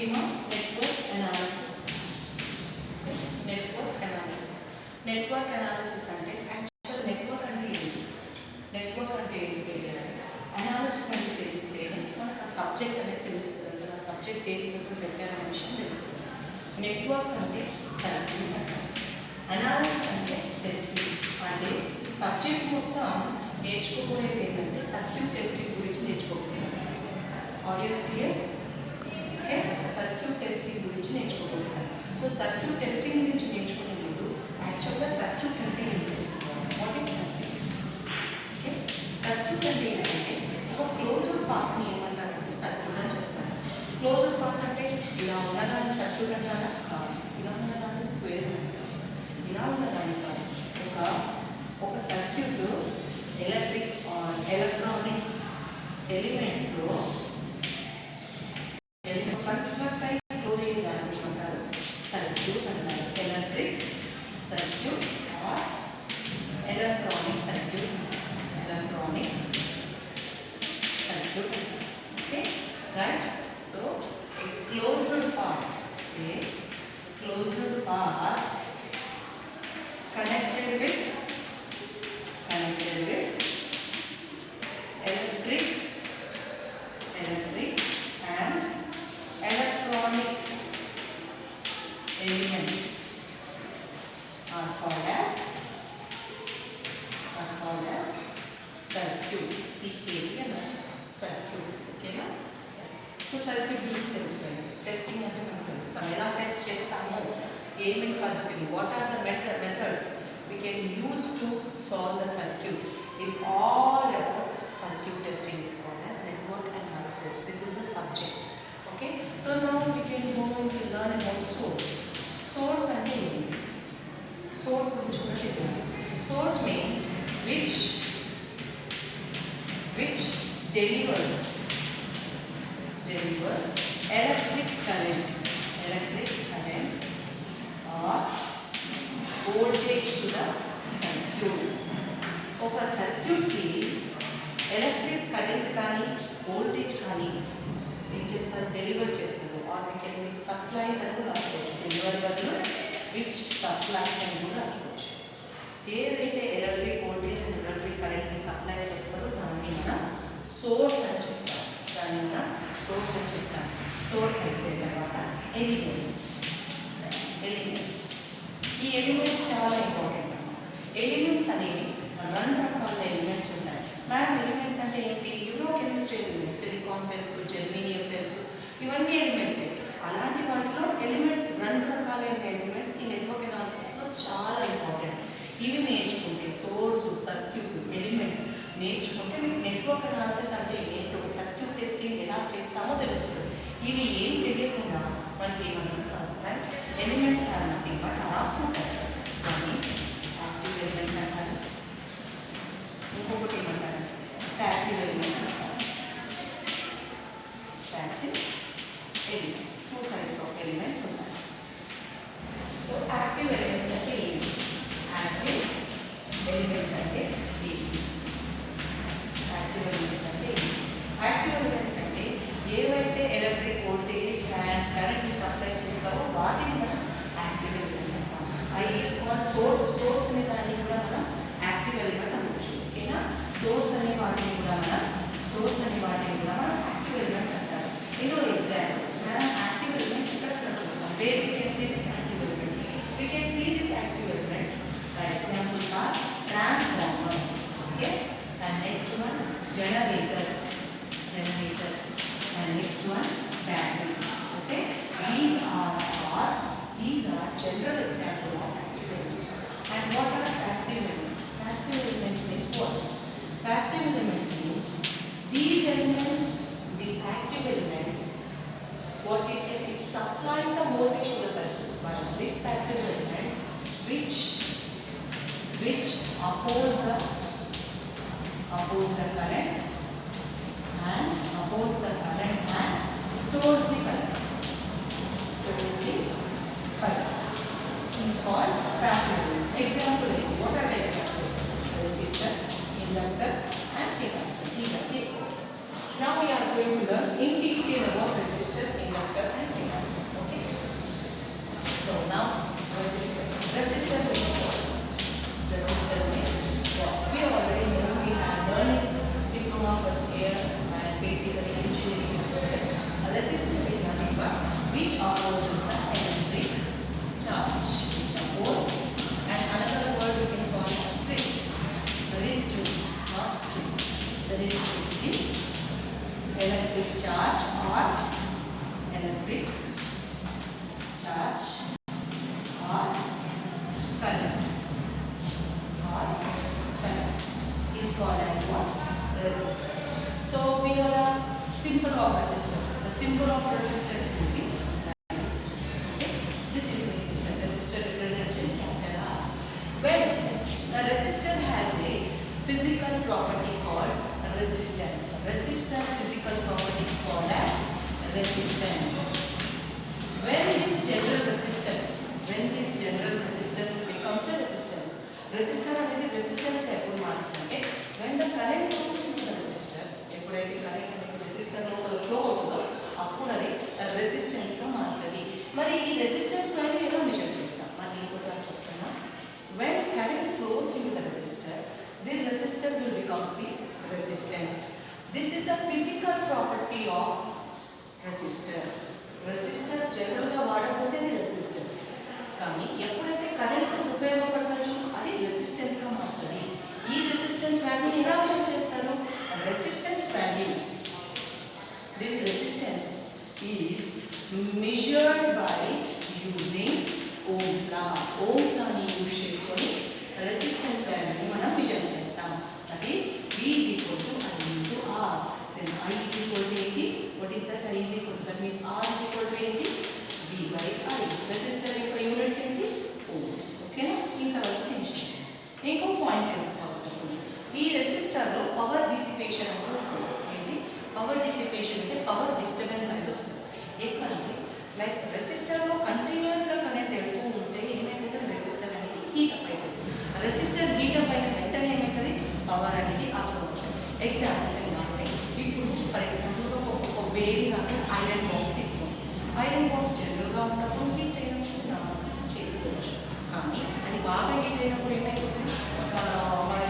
scheme of network analysis. Network analysis. Network analysis అంటే actual network అంటే ఏంటి, network అంటే ఏంటి తెలియాలి, అనాలిసిస్ అంటే తెలిస్తే మనకు ఆ సబ్జెక్ట్ అనేది తెలుస్తుంది, అసలు ఆ సబ్జెక్ట్ దేని కోసం పెట్టాలనే విషయం తెలుస్తుంది. నెట్వర్క్ అంటే సర్క్యూట్ అంటారు, అనాలిసిస్ అంటే టెస్టింగ్. అంటే సబ్జెక్ట్ మొత్తం నేర్చుకోబోయేది ఏంటంటే సర్క్యూట్ టెస్టింగ్ గురించి నేర్చుకోబోయేది. Audience clear? Okay, circuit testing గురించి నేర్చుకోబోతున్నాను. సో సర్క్యూట్ టెస్టింగ్ గురించి నేర్చుకునే ముందు యాక్చువల్గా సర్క్యూట్ అంటే ఏంటి తెలుసుకోవాలి. What is circuit? Okay, circuit అంటే ఏంటంటే ఒక క్లోజ్డ్ పాత్ని ఏమంటారంటే సర్క్యూట్ అని చెప్తారు. క్లోజ్డ్ పాత్ అంటే ఇలా ఉన్నదాన్ని సర్క్యూట్ అంటారా? ఇలా ఉన్నదాన్ని స్క్వేర్ అంటారు. ఇలా ఉన్నదాన్ని కాదు, ఒక సర్క్యూట్ ఎలక్ట్రిక్ ఎలక్ట్రానిక్స్ ఎలిమెంట్స్లో కన్స్ట్రక్ట్ అయి క్లోజ్ అయ్యే దాన్ని అంటారు సర్క్యూట్ అంటారు. Electric circuit are electronic circuit, electronic circuit. Okay right. So a closed path connected with electric and electronic elements are called as circuit. circuit. ఓకేనా? సో సర్క్యూట్ గురించి తెలుసుకోండి. Testing అంటే మనం తెలుస్తాం, ఎలా టెస్ట్ చేస్తాము, ఏమేమి పద్ధతులు, what are the methods we can use to solve the circuit is all about circuit testing is called as network analysis. This is the subject. Okay, so now we can go to learn about source. Source ante enti? Source gurinchi kuda cheppanu. Source means which delivers electric current or voltage to the circuit. ఒక సర్క్యూట్కి electric current కానీ voltage కానీ ఏం చేస్తారు, deliver చేస్తారు. Or we can with supplies అని కూడా రాసుకోవచ్చు. డెలివర్ బదులు విచ్ సప్లైస్ అని కూడా రాసుకోవచ్చు. ఏదైతే ఎలక్ట్రిక్ వోల్టేజ్ అండ్ ఎలక్ట్రిక్ కరెంట్ని సప్లై చేస్తారో దాన్ని మనం సోర్స్ అని చెప్తాం. సోర్స్ అయిపోయిన తర్వాత ఎలిమెంట్స్. ఈ ఎలిమెంట్స్ చాలా ఇంపార్టెంట్. ఎలిమెంట్స్ అనేవి 2 రకాల ఎలిమెంట్స్ ఉంటాయి. మేడం ఎలిమెంట్స్ అంటే ఏంటి? కెమిస్ట్రీ ఎలిమెంట్స్, సిలికాన్ తెలుసు, జెర్మేనియం తెలుసు, ఇవన్నీ ఎలిమెంట్సే. అలాంటి వాటిలో ఎలిమెంట్స్ 2 రకాలైన ఎలిమెంట్స్ ఈ నెట్వర్క్ అనాలిసిస్లో చాలా ఇంపార్టెంట్. ఇవి నేర్చుకుంటే సోర్స్, సర్క్యూట్, ఎలిమెంట్స్ నేర్చుకుంటే మీకు నెట్వర్క్ అనాలిసిస్ అంటే ఏంటో, సర్క్యూట్ టెస్టింగ్ ఎలా చేస్తామో తెలుస్తుంది. ఇవి ఏం తెలియకుండా మనకి ఏమన్నా కాదు. Elements are nothing but are 2 types. One is active element అంటారు, ఇంకొకటి ఏమంటారు ప్యాసివ్ ఎలిమెంట్ అంటారు. Passive elements 2 types of elements ఉంటాయి. సో యాక్టివ్ ఎలిమెంట్స్ అంటే ఏంటి? యాక్టివ్ ఎలిమెంట్స్ అంటే ఏంటి? యాక్టివ్ ఎలిమెంట్స్ అంటే ఏవైతే ఎలక్ట్రిక్ వోల్టేజ్ అండ్ కరెంట్ని సప్లై చేస్తారో వాటిని మనం యాక్టివ్ ఎలిమెంట్ అంటాం. అవి సోర్స్ అనే దాన్ని కూడా మనం యాక్టివ్ ఎలిమెంట్ అనవచ్చు. ఓకేనా? సోర్స్ అనే వాటిని కూడా మనం యాక్టివ్ ఎలిమెంట్స్ అంటారు. ఇందులో ఎగ్జాంపుల్స్ మనం యాక్టివ్ ఎలిమెంట్స్ ఇక్కడ చూస్తాం. Where we can see this active elements. We can see this active elements. The examples are transformers. Okay, and next one generators, and next one batteries. Okay, these are general example of active elements. And what are passive elements? Passive elements means what? Passive elements means these active elements, what it supplies the voltage to the circuit, but these passive elements which oppose the current and stores the current. Is called passive elements. Example, what are the examples? Resistor, inductor and capacitor. These are the examples. Now we are going to learn in detail about resistor, inductor and capacitor. symbol of resistor will be like this. Okay, this is resistor. Resistor represents in capital R. When a resistor has a physical property called resistance. Resistor physical property is called as resistance. When this general resistor becomes a resistance. Resistor అనేది resistance గా ఎప్పుడు మారుతుందంటే when the current flows into the resistor, ఎప్పుడైతే current అనేది resistor లోపల flow అవుతుందో అప్పుడు అది resistance గా మారుతుంది. మరి ఈ రెసిస్టెన్స్ వాల్యూ ఎలా మెజర్ చేస్తాం? మరి ఇంకోసారి చెప్తున్నా. when current flows into the resistor, the resistor will becomes the resistance. This is the physical property of resistor. Resistor జనరల్గా వాడకపోతే అది రెసిస్టర్, కానీ ఎప్పుడైతే కరెంట్ ఉపయోగపడతాచో అది రెసిస్టెన్స్గా మారుతుంది. ఈ రెసిస్టెన్స్ వాల్యూని ఎలా మెజర్ చేస్తారు? Resistance value, this resistance is measured by using Ohm's law. Ohm's లాని యూజ్ చేసుకొని రెసిస్టెన్స్ వాల్యూని మనం మెజర్ చేస్తాం. That is V is equal to I into R. Then I is equal to 80. What is that? I is equal to, that means R is equal to 80 V by I. Resistor యొక్క units ఏంటి? Ohm's. ఓకేనా? ఇంతవరకు finish. ఇంకో point తెలుసుకోవాల్సి. ఈ రెసిస్టర్లో power dissipation అనేది వస్తుంది. ఏంటి పవర్ డిసిపేషన్ అంటే పవర్ డిస్టర్బెన్స్ అనేది వస్తుంది. ఎట్లా అంటే లైక్ రెసిస్టర్లో కంటిన్యూస్గా కరెంట్ వెళ్తూ ఉంటే ఏమైపోతుంది? రెసిస్టర్ అనేది హీట్ అప్ అవుతుంది. రెసిస్టర్ హీట్ అప్ అయిన వెంటనే ఏమవుతుంది? పవర్ అనేది అబ్జర్వ్ అవుతుంది. ఎగ్జాంపుల్ ఏంటంటే ఇప్పుడు ఫర్ ఎగ్జాంపుల్ ఒక వేడిగా ఐరన్ బాక్స్ తీసుకోండి. ఐరన్ బాక్స్ జనరల్గా ఉన్నప్పుడు హీట్ అయినప్పుడు చేసుకోవచ్చు, కానీ అది బాగా హీట్ అయినప్పుడు ఏమైపోతుంది? మన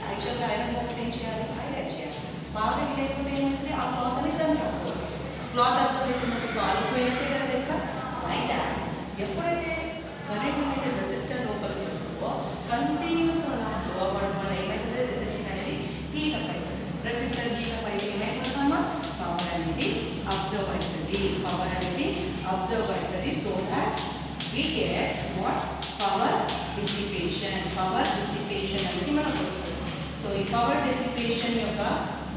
యాక్చువల్గా ఐరన్ బాక్స్ ఏం చేయాలి? హైలైట్ చేయాలి. బాగా హీట్ అయిపోతే ఏమంటే ఆ క్లాత్ అనేది దానికి అబ్జర్వ్ అవుతుంది. క్లాత్ అబ్జర్వ్ అయిపోయినట్టు కాలిపోయినట్టే కదా లెక్క. అయితే ఎప్పుడైతే కరెంట్ అనేది రెసిస్టర్ లోపలికి వెళ్తుందో కంటిన్యూస్గా ఫ్లో అవ్వడం వల్ల ఏమైతుంది? రెసిస్టర్ అనేది హీట్ అప్ అవుతుంది. రెసిస్టర్ హీట్ అప్ అయితే ఏమైపోతుందమ్మా? పవర్ అనేది అబ్జర్వ్ అవుతుంది. పవర్ అనేది అబ్జర్వ్ అవుతుంది. So that we get what? Power dissipation. Power dissipation అనేది మనకు వస్తుంది. సో ఈ పవర్ డిసిపేషన్ యొక్క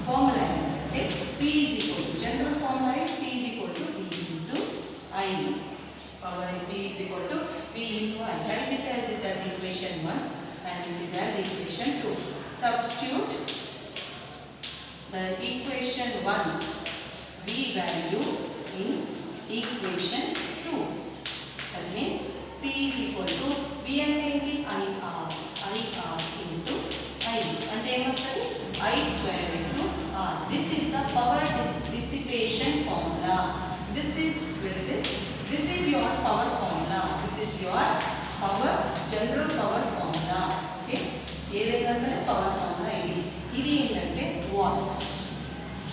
ఫార్ములా ఏంటంటే P is equal to, general formula is P is equal to V into I. Power P is equal to V into I. Write it as this as equation 1 and this is as equation 2. Substitute the equation 1 V value in equation 2. That means P is equal to V అంటే ఏంటి? IR. IR into I. అంటే ఏమొస్తుంది? I square into R. This is the power dissipation formula. This is where it is. This is your power formula. This is your power, general power formula. Okay? ఏదైనా సరే power formula ఇది. ఇది ఏంటంటే watts.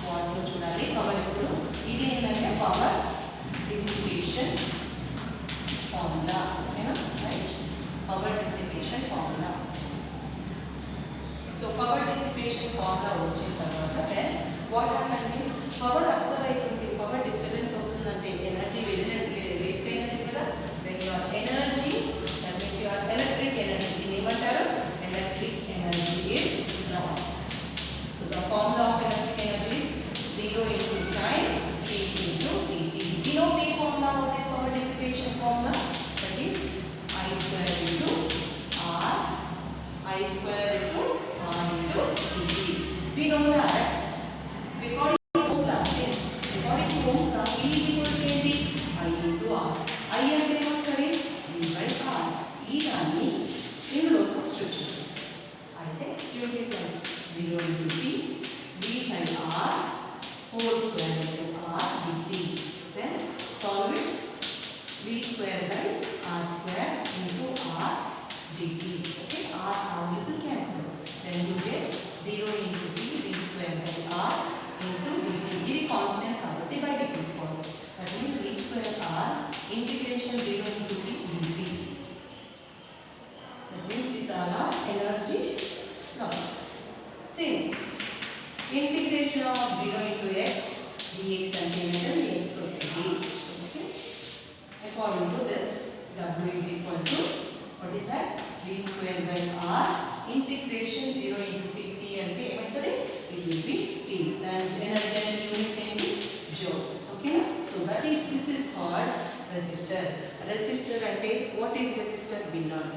వాట్స్లో చూడాలి power ఇప్పుడు. ఇది ఏంటంటే power dissipation formula. ఓకేనా? Right. Power dissipation formula. So power dissipation formula వచ్చిన తర్వాత what happen means power observe అవుతుంది, పవర్ డిస్టర్బెన్స్ అవుతుందంటే ఎనర్జీ వేస్ట్ అయినట్టు కదా. Then your energy, that means your electric energy. దీన్ని ఏమంటారు? Electric energy is loss. So the formula of electric energy is 0 into time, T into dt. We know T formula, what is power dissipation formula? That is I square into R. I square into R into dt. We know that according to Ohm's law, V is equal to I into R. I అంటే ఏమొస్తుంది? V by R. ఈ దాన్ని ఇందులో substitute అయితే unit 0 into T V by R whole square into R dt. Then solve it. V square by R square into R dt. Okay, R will cancel. Then you get 0 into T V square by R into dt. ఇది constant కాబట్టి బయట తీసుకోవాలి. That means V square R integration 0 into T dt. That means these are our energy loss. Since integration of 0 into x dx centimeter dx వస్తుంది. Okay. According to this, W is equal to, what is that? V square by R integration 0 into t. T అంటే ఏమవుతుంది? It will be T. Then energy and units ఏంటి? Joules. That is, this is called resistor. Resistor ante, what is resistor? We learn.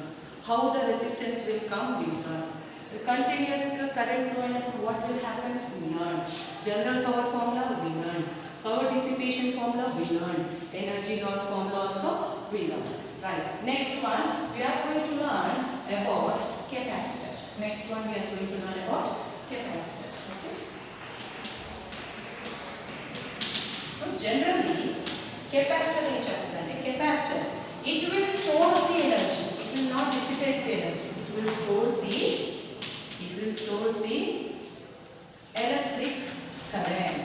How the resistance will come, we learn. The continuous current flow and what will happen, we learn. General power formula, we learn. Power dissipation formula, we learn. Energy loss formula also, we learn. Right. Next one, we are going to learn about capacitor. Next one, we are going to learn about capacitor. Okay. So generally, capacitor is just like a capacitor. It will store the energy. It will not dissipate the energy. It will store the electric current.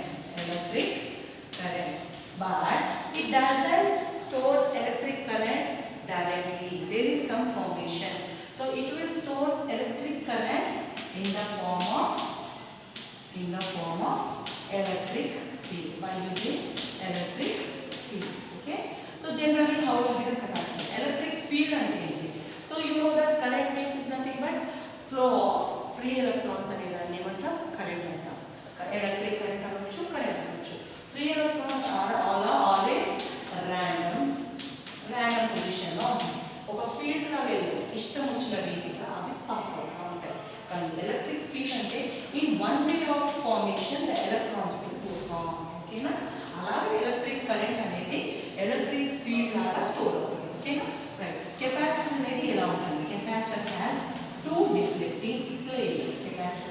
But it doesn't store electric current directly. There is some formation. So it will store electric current in the form of electric field by using electric field. Okay. So generally, how will be the capacitor? Electric field and energy. So you know that current means is nothing but flow of free electrons and current. Electric current avachchu, current avachchu. Free electrons are always random position lo undi. Oka field lo vellu ishtam vachina reetiga avi pass avutha untayi. కానీ electric field ante in one way of formation